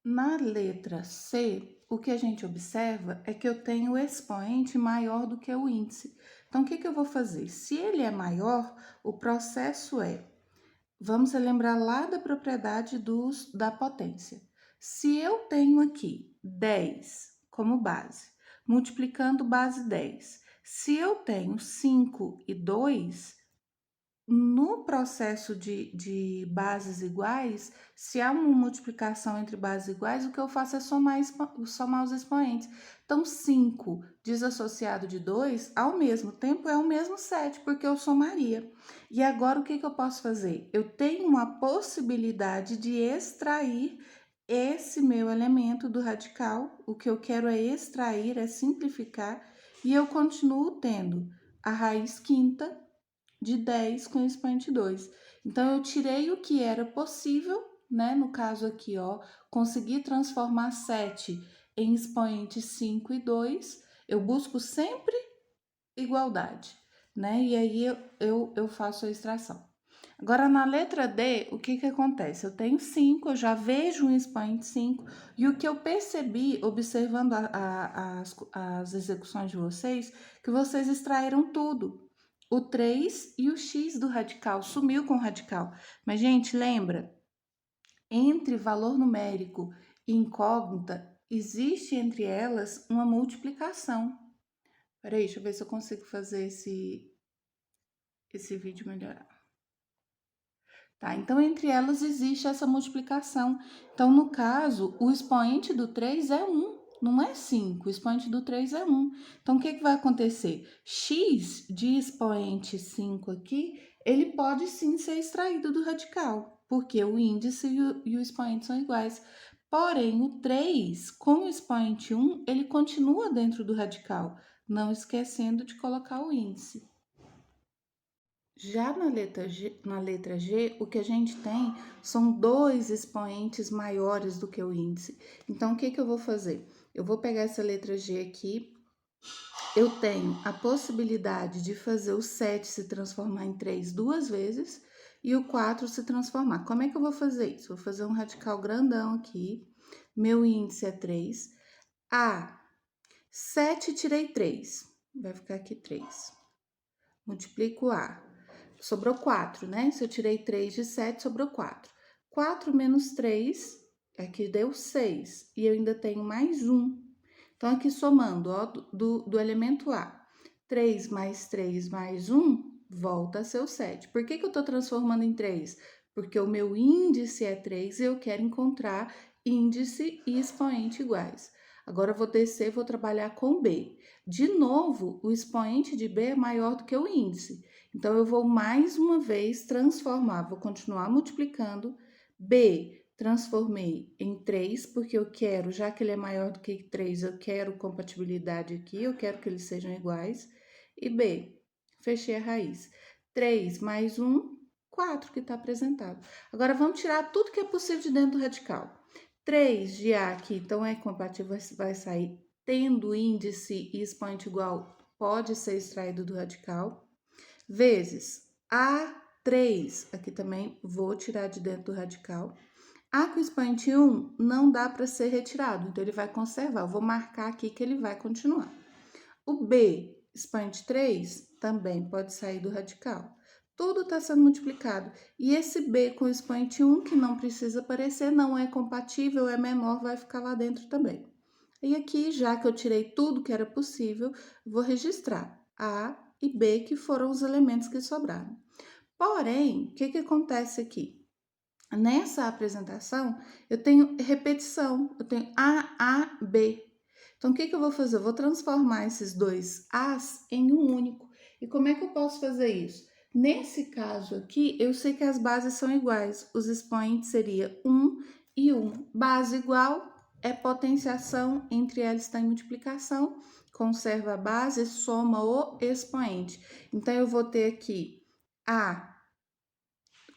Na letra C, o que a gente observa é que eu tenho o expoente maior do que o índice. Então, o que eu vou fazer? Se ele é maior, o processo é, vamos lembrar lá da propriedade da potência. Se eu tenho aqui 10 como base, multiplicando base 10, se eu tenho 5 e 2, no processo de bases iguais, se há uma multiplicação entre bases iguais, o que eu faço é somar os expoentes. Então, 5 desassociado de 2, ao mesmo tempo, é o mesmo 7, porque eu somaria. E agora, o que eu posso fazer? Eu tenho uma possibilidade de extrair esse meu elemento do radical. O que eu quero é extrair, é simplificar, e eu continuo tendo a raiz quinta de 10 com expoente 2. Então, eu tirei o que era possível, né? No caso aqui, ó, consegui transformar 7 em expoente 5 e 2. Eu busco sempre igualdade, né? E aí eu faço a extração. Agora, na letra D, o que acontece? Eu tenho 5, eu já vejo um expoente 5, e o que eu percebi, observando as execuções de vocês, que vocês extraíram tudo. O 3 e o x do radical, sumiu com o radical. Mas, gente, lembra, entre valor numérico e incógnita, existe entre elas uma multiplicação. Peraí, deixa eu ver se eu consigo fazer esse vídeo melhorar. Tá? Então, entre elas existe essa multiplicação. Então, no caso, o expoente do 3 é 1, não é 5. O expoente do 3 é 1. Então, o que vai acontecer? X de expoente 5 aqui, ele pode sim ser extraído do radical, porque o índice e o expoente são iguais. Porém, o 3, com o expoente 1, ele continua dentro do radical, não esquecendo de colocar o índice. Já na letra G, o que a gente tem são dois expoentes maiores do que o índice. Então, o que eu vou fazer? Eu vou pegar essa letra G aqui, eu tenho a possibilidade de fazer o 7 se transformar em 3 duas vezes e o 4 se transformar. Como é que eu vou fazer isso? Vou fazer um radical grandão aqui, meu índice é 3. 7 tirei 3, vai ficar aqui 3. Multiplico A. Sobrou 4, né? Se eu tirei 3 de 7, sobrou 4. 4 menos 3, aqui deu 6. E eu ainda tenho mais 1. Então, aqui somando, ó, do elemento A. 3 mais 3 mais 1, volta a ser o 7. Por que eu tô transformando em 3? Porque o meu índice é 3 e eu quero encontrar índice e expoente iguais. Agora, eu vou descer e vou trabalhar com B. De novo, o expoente de B é maior do que o índice. Então, eu vou mais uma vez transformar, vou continuar multiplicando. B, transformei em 3, porque eu quero, já que ele é maior do que 3, eu quero compatibilidade aqui, eu quero que eles sejam iguais. E B, fechei a raiz. 3 mais 1, 4 que está apresentado. Agora, vamos tirar tudo que é possível de dentro do radical. 3 de A aqui, então é compatível, vai sair tendo índice e expoente igual, pode ser extraído do radical, vezes A3, aqui também vou tirar de dentro do radical. A com expoente 1 não dá para ser retirado, então ele vai conservar. Eu vou marcar aqui que ele vai continuar. O B, expoente 3, também pode sair do radical. Tudo está sendo multiplicado. E esse B com expoente 1, que não precisa aparecer, não é compatível, é menor, vai ficar lá dentro também. E aqui, já que eu tirei tudo que era possível, vou registrar A e B, que foram os elementos que sobraram. Porém, o que acontece aqui? Nessa apresentação, eu tenho repetição, eu tenho A, B. Então, o que eu vou fazer? Eu vou transformar esses dois As em um único. E como é que eu posso fazer isso? Nesse caso aqui, eu sei que as bases são iguais. Os expoentes seriam 1 e 1. Base igual é potenciação, entre elas está em multiplicação. Conserva a base, soma o expoente. Então, eu vou ter aqui A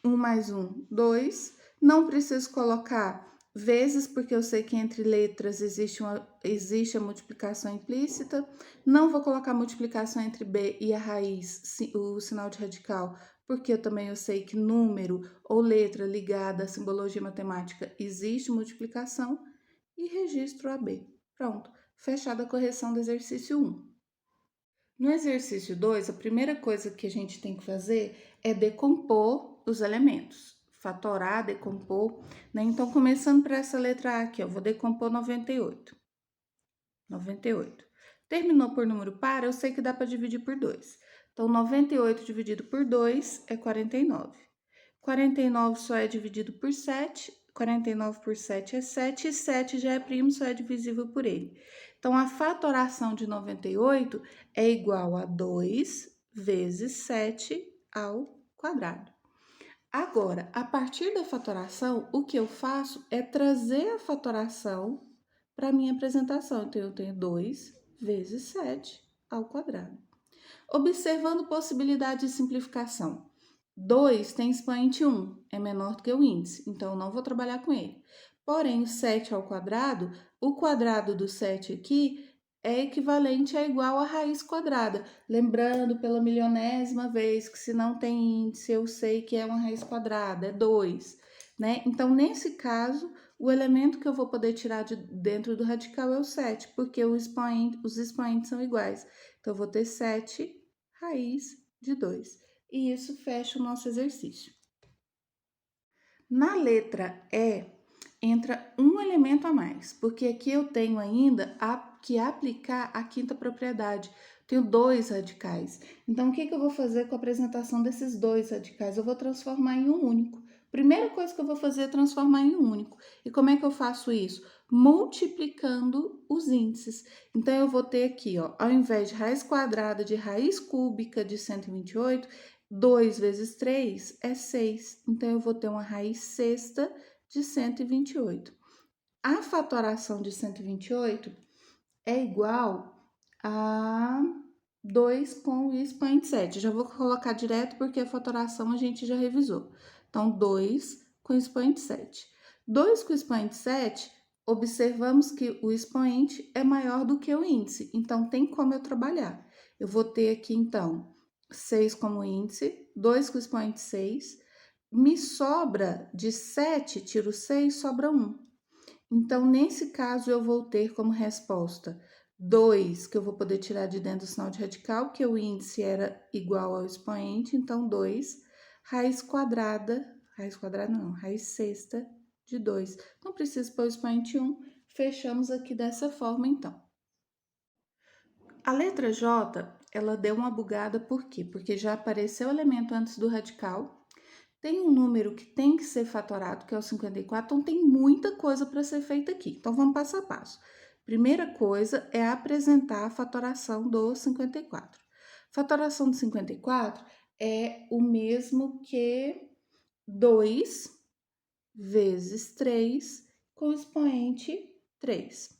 1 mais 1, 2. Não preciso colocar vezes, porque eu sei que entre letras existe a multiplicação implícita. Não vou colocar multiplicação entre B e a raiz, o sinal de radical, porque eu sei que número ou letra ligada à simbologia matemática existe multiplicação. e registro AB. Pronto, fechada a correção do exercício 1. No exercício 2, a primeira coisa que a gente tem que fazer é decompor os elementos. Fatorar, decompor, né? Então, começando por essa letra A aqui, eu vou decompor 98. 98. Terminou por número par, eu sei que dá para dividir por 2. Então, 98 dividido por 2 é 49. 49 só é dividido por 7, 49 por 7 é 7, e 7 já é primo, só é divisível por ele. Então, a fatoração de 98 é igual a 2 vezes 7 ao quadrado. Agora, a partir da fatoração, o que eu faço é trazer a fatoração para a minha apresentação. Então, eu tenho 2 vezes 7 ao quadrado. Observando possibilidade de simplificação. 2 tem expoente 1, é menor do que o índice, então eu não vou trabalhar com ele. Porém, o 7 ao quadrado, o quadrado do 7 aqui é equivalente a igual à raiz quadrada. Lembrando pela milionésima vez que se não tem índice, eu sei que é uma raiz quadrada, é 2, né? Então, nesse caso, o elemento que eu vou poder tirar de dentro do radical é o 7, porque os expoentes são iguais. Então, eu vou ter 7 raiz de 2. E isso fecha o nosso exercício. Na letra E, entra um elemento a mais, porque aqui eu tenho ainda que aplicar a quinta propriedade. Tenho 2 radicais. Então, o que eu vou fazer com a apresentação desses 2 radicais? Eu vou transformar em um único. Primeira coisa que eu vou fazer é transformar em um único. E como é que eu faço isso? Multiplicando os índices. Então, eu vou ter aqui, ó, ao invés de raiz quadrada de raiz cúbica de 128, 2 vezes 3 é 6. Então, eu vou ter uma raiz sexta de 128. A fatoração de 128 é igual a 2 com o expoente 7. Já vou colocar direto porque a fatoração a gente já revisou. Então, 2 com o expoente 7. 2 com o expoente 7, observamos que o expoente é maior do que o índice. Então, tem como eu trabalhar. Eu vou ter aqui, então, 6 como índice, 2 com o expoente 6. Me sobra de 7, tiro 6, sobra 1. Então, nesse caso, eu vou ter como resposta 2, que eu vou poder tirar de dentro do sinal de radical, que o índice era igual ao expoente, então 2, raiz quadrada não, raiz sexta de 2. Não preciso pôr o expoente 1, fechamos aqui dessa forma, então. A letra J, ela deu uma bugada, por quê? Porque já apareceu o elemento antes do radical, tem um número que tem que ser fatorado, que é o 54, então tem muita coisa para ser feita aqui. Então, vamos passo a passo. Primeira coisa é apresentar a fatoração do 54. Fatoração do 54 é o mesmo que 2 vezes 3 com expoente 3.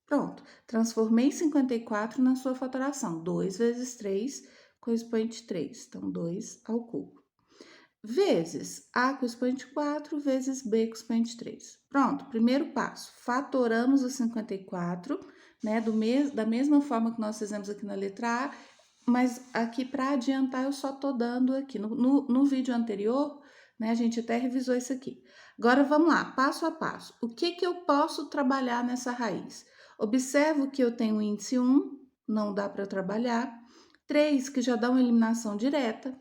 Pronto, transformei 54 na sua fatoração. 2 vezes 3 com expoente 3. Então, 2 ao cubo. Vezes A com expoente 4 vezes B com expoente 3. Pronto, primeiro passo. Fatoramos o 54, né? Da mesma forma que nós fizemos aqui na letra A, mas aqui para adiantar eu só tô dando aqui. No vídeo anterior, né, a gente até revisou isso aqui. Agora vamos lá, passo a passo. O que eu posso trabalhar nessa raiz? Observo que eu tenho o índice 1, não dá para trabalhar. 3, que já dá uma eliminação direta.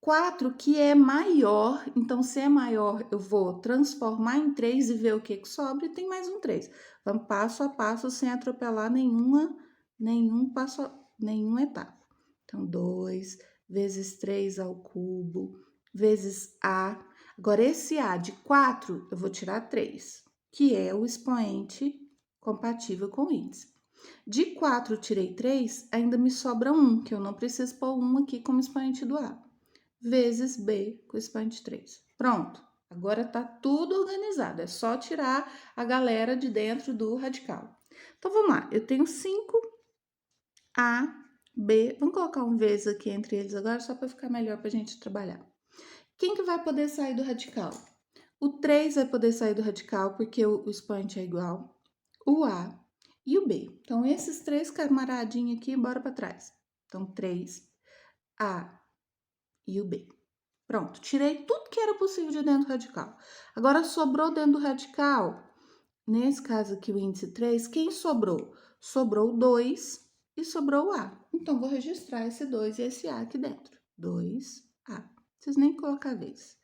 4, que é maior, então se é maior, eu vou transformar em 3 e ver o que sobra, e tem mais um 3. Vamos passo a passo, sem atropelar nenhuma etapa. Então, 2 vezes 3 ao cubo, vezes A. Agora, esse A de 4, eu vou tirar 3, que é o expoente compatível com o índice. De 4, tirei 3, ainda me sobra 1, que eu não preciso pôr 1 aqui como expoente do A, vezes B com expoente 3. Pronto, agora tá tudo organizado, é só tirar a galera de dentro do radical. Então, vamos lá, eu tenho 5, A, B, vamos colocar um vezes aqui entre eles agora, só para ficar melhor para a gente trabalhar. Quem que vai poder sair do radical? O 3 vai poder sair do radical porque o expoente é igual, o A e o B. Então, esses 3 camaradinhos aqui, bora para trás. Então, 3, A e o B. Pronto, tirei tudo que era possível de dentro do radical. Agora, sobrou dentro do radical nesse caso aqui, o índice 3, quem sobrou? Sobrou o 2 e sobrou o A. Então, vou registrar esse 2 e esse A aqui dentro. 2A. Não preciso nem colocar vez.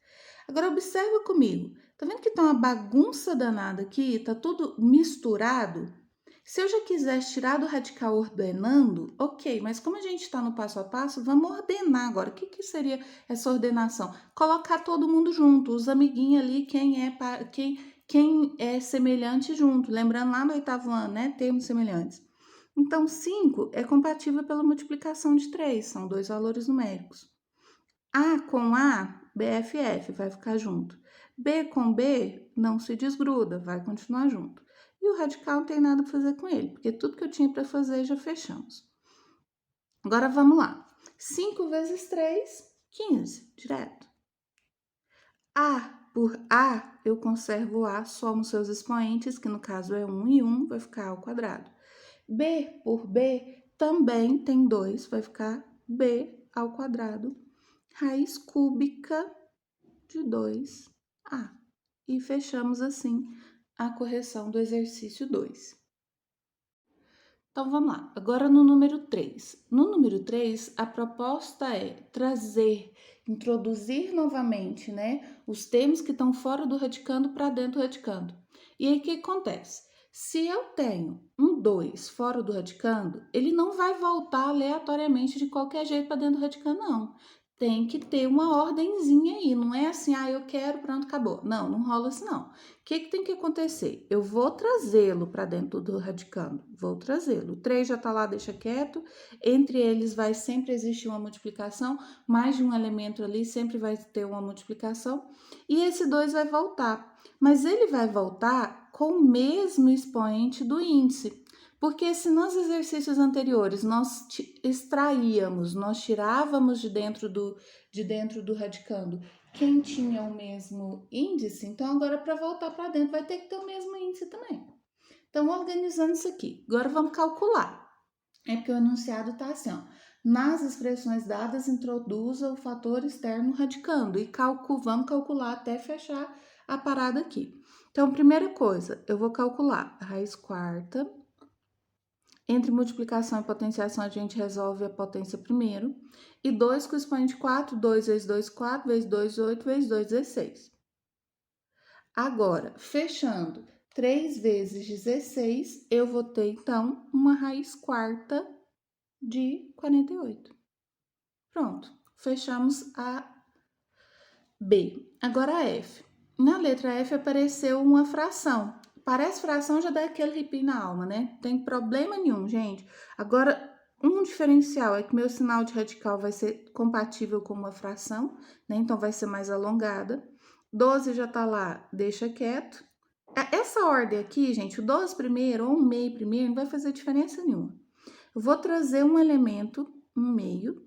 Agora, observa comigo. Tá vendo que tá uma bagunça danada aqui? Tá tudo misturado? Se eu já quisesse tirar do radical ordenando, ok, mas como a gente está no passo a passo, vamos ordenar agora. O que, que seria essa ordenação? Colocar todo mundo junto, os amiguinhos ali, quem é semelhante junto. Lembrando lá no 8º ano, né? Termos semelhantes. Então, 5 é compatível pela multiplicação de 3, são dois valores numéricos. A com A, BFF, vai ficar junto. B com B, não se desgruda, vai continuar junto. E o radical não tem nada para fazer com ele, porque tudo que eu tinha para fazer já fechamos. Agora vamos lá. 5 vezes 3, 15, direto. A por A, eu conservo A, somo seus expoentes, que no caso é 1 e 1, vai ficar ao quadrado. B por B, também tem 2, vai ficar B ao quadrado. Raiz cúbica de 2A. E fechamos assim a correção do exercício 2. Então, vamos lá. Agora no número 3. No número 3, a proposta é introduzir novamente, né, os termos que estão fora do radicando para dentro do radicando. E aí, o que acontece? Se eu tenho um 2 fora do radicando, ele não vai voltar aleatoriamente de qualquer jeito para dentro do radicando, não. Tem que ter uma ordenzinha aí, não é assim, eu quero, pronto, acabou. Não, não rola assim, não. O que tem que acontecer? Eu vou trazê-lo para dentro do radicando, vou trazê-lo. O 3 já está lá, deixa quieto. Entre eles vai sempre existir uma multiplicação, mais de um elemento ali sempre vai ter uma multiplicação. E esse 2 vai voltar, mas ele vai voltar com o mesmo expoente do índice. Porque se nos exercícios anteriores nós extraíamos, nós tirávamos de dentro do radicando quem tinha o mesmo índice, então agora para voltar para dentro vai ter que ter o mesmo índice também. Então, organizando isso aqui. Agora vamos calcular. É porque o enunciado está assim, ó. Nas expressões dadas, introduza o fator externo radicando e vamos calcular até fechar a parada aqui. Então, primeira coisa, eu vou calcular a raiz quarta. Entre multiplicação e potenciação, a gente resolve a potência primeiro. E 2 com expoente 4, 2 vezes 2, 4, vezes 2, 8, vezes 2, 16. Agora, fechando 3 vezes 16, eu vou ter, então, uma raiz quarta de 48. Pronto, fechamos a B. Agora a F. Na letra F apareceu uma fração. Parece fração, já dá aquele arrepio na alma, né? Não tem problema nenhum, gente. Agora, um diferencial é que meu sinal de radical vai ser compatível com uma fração, né? Então, vai ser mais alongada. 12 já tá lá, deixa quieto. Essa ordem aqui, gente, o 12 primeiro ou um meio primeiro, não vai fazer diferença nenhuma. Eu vou trazer um elemento, um meio,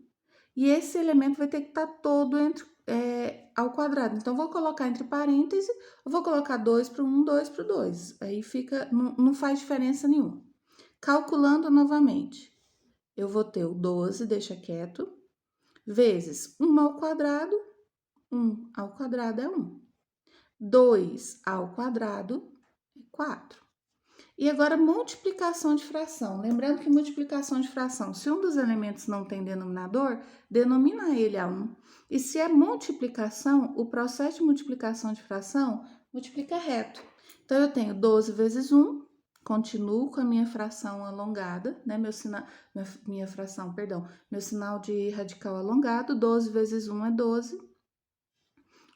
e esse elemento vai ter que estar todo ao quadrado. Então, vou colocar entre parênteses, eu vou colocar 2 para o 1, 2 para o 2. Aí fica, não faz diferença nenhuma. Calculando novamente, eu vou ter o 12, deixa quieto, vezes 1 ao quadrado, 1 ao quadrado é 1. 2 ao quadrado é 4. E agora, multiplicação de fração. Lembrando que multiplicação de fração, se um dos elementos não tem denominador, denomina ele a 1. E se é multiplicação, o processo de multiplicação de fração multiplica reto. Então, eu tenho 12 vezes 1, continuo com a minha fração alongada, né? Meu sinal de radical alongado, 12 vezes 1 é 12,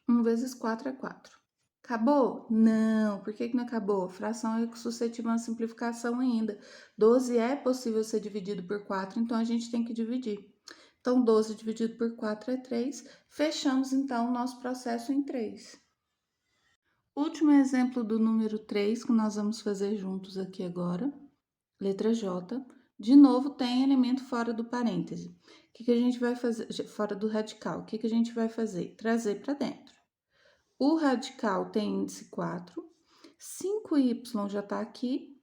1 vezes 4 é 4. Acabou? Não. Por que não acabou? Fração é suscetível a simplificação ainda. 12 é possível ser dividido por 4, então a gente tem que dividir. Então, 12 dividido por 4 é 3. Fechamos, então, o nosso processo em 3. Último exemplo do número 3 que nós vamos fazer juntos aqui agora. Letra J. De novo, tem elemento fora do parêntese. O que a gente vai fazer? Fora do radical. O que a gente vai fazer? Trazer para dentro. O radical tem índice 4, 5y já está aqui,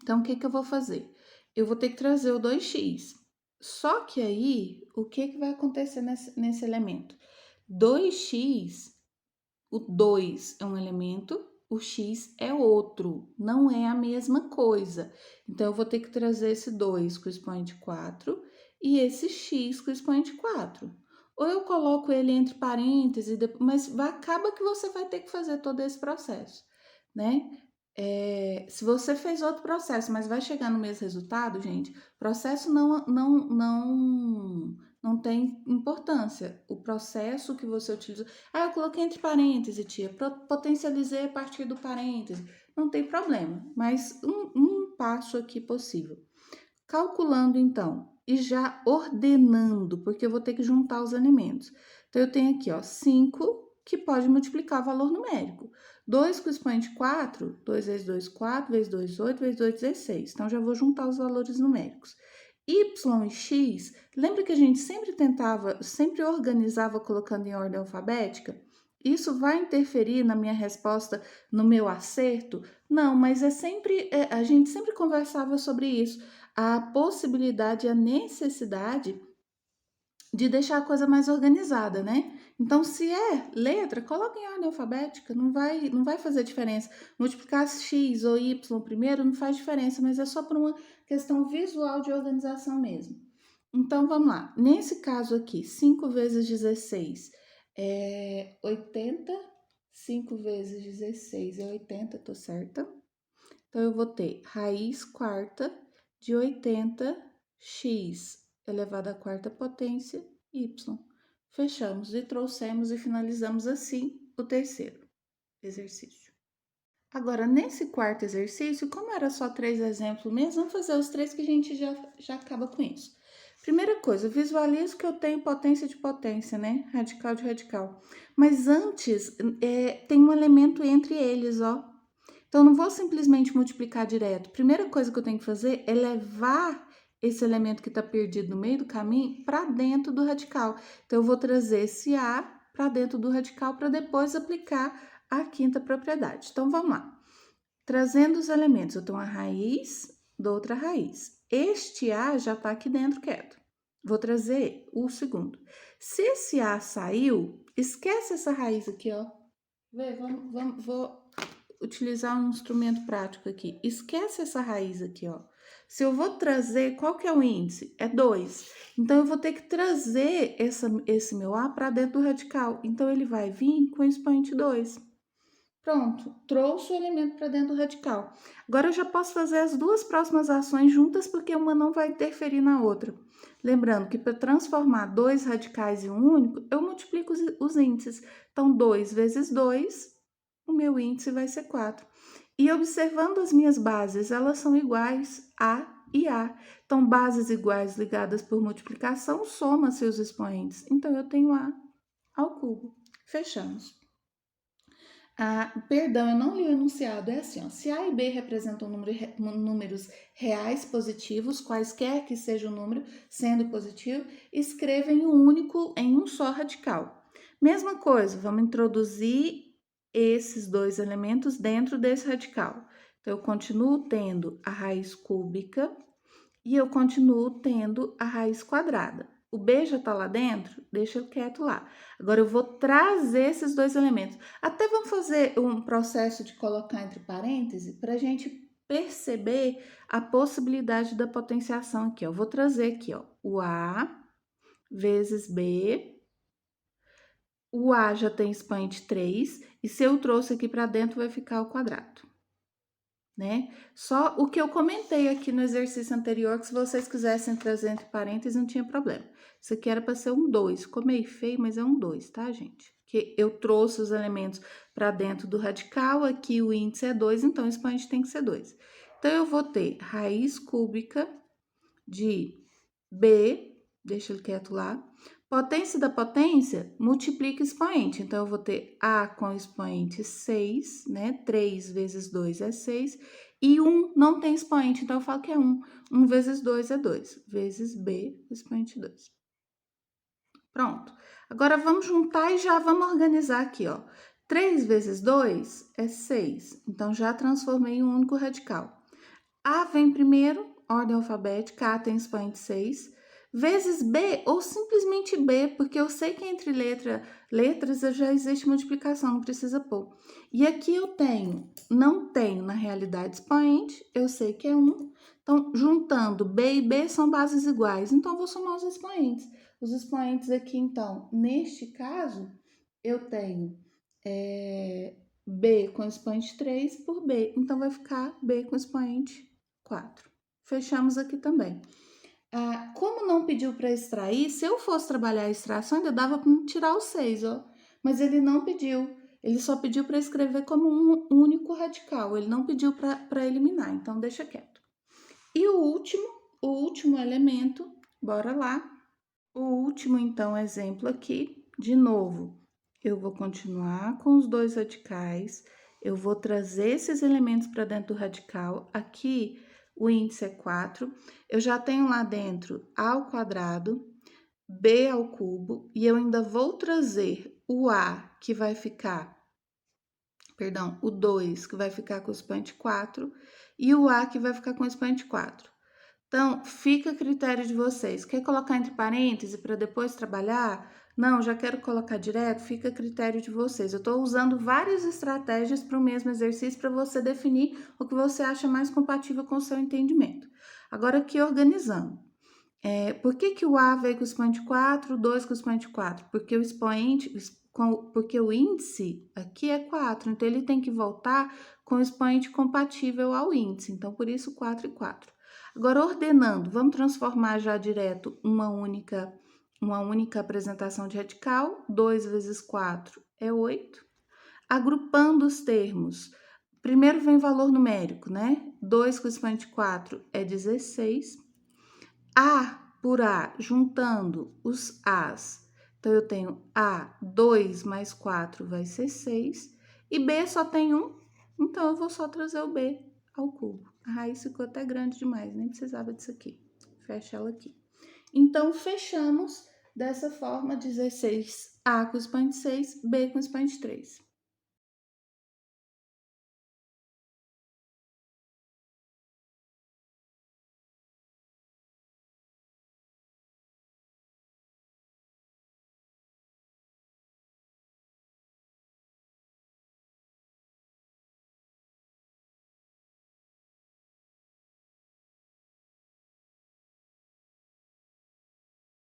então o que eu vou fazer? Eu vou ter que trazer o 2x. Só que aí, o que vai acontecer nesse elemento? 2x, o 2 é um elemento, o x é outro, não é a mesma coisa. Então, eu vou ter que trazer esse 2 com o expoente 4 e esse x com o expoente 4. Ou eu coloco ele entre parênteses, mas acaba que você vai ter que fazer todo esse processo, né? Se você fez outro processo, mas vai chegar no mesmo resultado, gente, processo não tem importância. O processo que você utiliza. Eu coloquei entre parênteses, tia, potencializei a partir do parêntese. Não tem problema, mas um passo aqui possível. Calculando, então, e já ordenando, porque eu vou ter que juntar os elementos. Então, eu tenho aqui, ó, 5, que pode multiplicar o valor numérico. 2 com o expoente 4, 2 vezes 2, 4, vezes 2, 8, vezes 2, 16. Então, já vou juntar os valores numéricos. Y e x, lembra que a gente sempre organizava colocando em ordem alfabética? Isso vai interferir na minha resposta, no meu acerto? Não, mas a gente sempre conversava sobre isso, a possibilidade, a necessidade de deixar a coisa mais organizada, né? Então, se é letra, coloca em ordem alfabética, não vai fazer diferença. Multiplicar x ou y primeiro não faz diferença, mas é só por uma questão visual de organização mesmo. Então, vamos lá. Nesse caso aqui, 5 vezes 16 é 80. 5 vezes 16 é 80, tô certa? Então, eu vou ter raiz quarta de 80x elevado à quarta potência y. Fechamos e trouxemos e finalizamos assim o terceiro exercício. Agora, nesse quarto exercício, como era só 3 exemplos mesmo, vamos fazer os 3 que a gente já acaba com isso. Primeira coisa, visualizo que eu tenho potência de potência, né? Radical de radical. Mas antes, tem um elemento entre eles, ó. Então, eu não vou simplesmente multiplicar direto. Primeira coisa que eu tenho que fazer é levar esse elemento que está perdido no meio do caminho para dentro do radical. Então, eu vou trazer esse A para dentro do radical para depois aplicar a quinta propriedade. Então, vamos lá. Trazendo os elementos, eu tenho uma raiz da outra raiz. Este A já está aqui dentro quieto. Vou trazer o segundo. Se esse A saiu, esquece essa raiz aqui, ó. Vou utilizar um instrumento prático aqui. Esquece essa raiz aqui, ó. Se eu vou trazer, qual que é o índice? É 2. Então, eu vou ter que trazer esse meu A para dentro do radical. Então, ele vai vir com o expoente 2. Pronto, trouxe o elemento para dentro do radical. Agora, eu já posso fazer as duas próximas ações juntas, porque uma não vai interferir na outra. Lembrando que para transformar 2 radicais em um único, eu multiplico os índices. Então, 2 vezes 2, o meu índice vai ser 4. E observando as minhas bases, elas são iguais A e A. Então, bases iguais ligadas por multiplicação, soma seus expoentes. Então, eu tenho A ao cubo. Fechamos. Perdão, eu não li o enunciado. É assim, ó, se A e B representam números reais positivos, quaisquer que seja o número, sendo positivo, escreva em um só radical. Mesma coisa, vamos introduzir esses dois elementos dentro desse radical. Então, eu continuo tendo a raiz cúbica e eu continuo tendo a raiz quadrada. O B já tá lá dentro, deixa ele quieto lá. Agora, eu vou trazer esses dois elementos. Até vamos fazer um processo de colocar entre parênteses para a gente perceber a possibilidade da potenciação aqui, ó. Eu vou trazer aqui, ó, o A vezes B. O A já tem expoente 3, e se eu trouxe aqui para dentro, vai ficar ao quadrado, né? Só o que eu comentei aqui no exercício anterior, que se vocês quisessem trazer entre parênteses, não tinha problema. Isso aqui era para ser um 2. Ficou meio feio, mas é um 2, tá, gente? Que eu trouxe os elementos para dentro do radical, aqui o índice é 2, então o expoente tem que ser 2. Então, eu vou ter raiz cúbica de B, deixa ele quieto lá. Potência da potência, multiplica expoente. Então, eu vou ter A com expoente 6, né? 3 vezes 2 é 6. E 1 não tem expoente, então eu falo que é 1. 1 vezes 2 é 2. Vezes B, expoente 2. Pronto. Agora, vamos juntar e já vamos organizar aqui, ó. 3 vezes 2 é 6. Então, já transformei em um único radical. A vem primeiro, ordem alfabética, A tem expoente 6. vezes B ou simplesmente B, porque eu sei que entre letras já existe multiplicação, não precisa pôr. E aqui eu tenho, não tenho na realidade expoente, eu sei que é 1. Então, juntando B e B são bases iguais, então eu vou somar os expoentes. Os expoentes aqui, então, neste caso, eu tenho B com expoente 3 por B, então vai ficar B com expoente 4. Fechamos aqui também. Como não pediu para extrair, se eu fosse trabalhar a extração, ainda dava para tirar o 6, ó. Mas ele não pediu. Ele só pediu para escrever como um único radical. Ele não pediu para eliminar, então deixa quieto. E o último elemento, bora lá. O último, então, exemplo aqui, de novo, eu vou continuar com os dois radicais, eu vou trazer esses elementos para dentro do radical. Aqui, o índice é 4, eu já tenho lá dentro A ao quadrado, B ao cubo, e eu ainda vou trazer o A, que vai ficar, perdão, o 2, que vai ficar com o expoente 4, e o A, que vai ficar com o expoente 4. Então, fica a critério de vocês. Quer colocar entre parênteses para depois trabalhar? Não, já quero colocar direto, fica a critério de vocês. Eu estou usando várias estratégias para o mesmo exercício para você definir o que você acha mais compatível com o seu entendimento. Agora, aqui organizando. Por que o A veio com o expoente 4, o 2 com o expoente 4? Porque o expoente, porque o índice aqui é 4, então ele tem que voltar com o expoente compatível ao índice. Então, por isso 4 e 4. Agora, ordenando, vamos transformar já direto uma única apresentação de radical. 2 vezes 4 é 8. Agrupando os termos, primeiro vem valor numérico, né? 2 com expoente 4 é 16. A por A, juntando os As. Então, eu tenho A, 2 mais 4 vai ser 6. E B só tem 1, então eu vou só trazer o B ao cubo. A raiz ficou até grande demais, nem precisava disso aqui. Fecha ela aqui. Então, fechamos dessa forma 16A com expoente 6, B com expoente 3.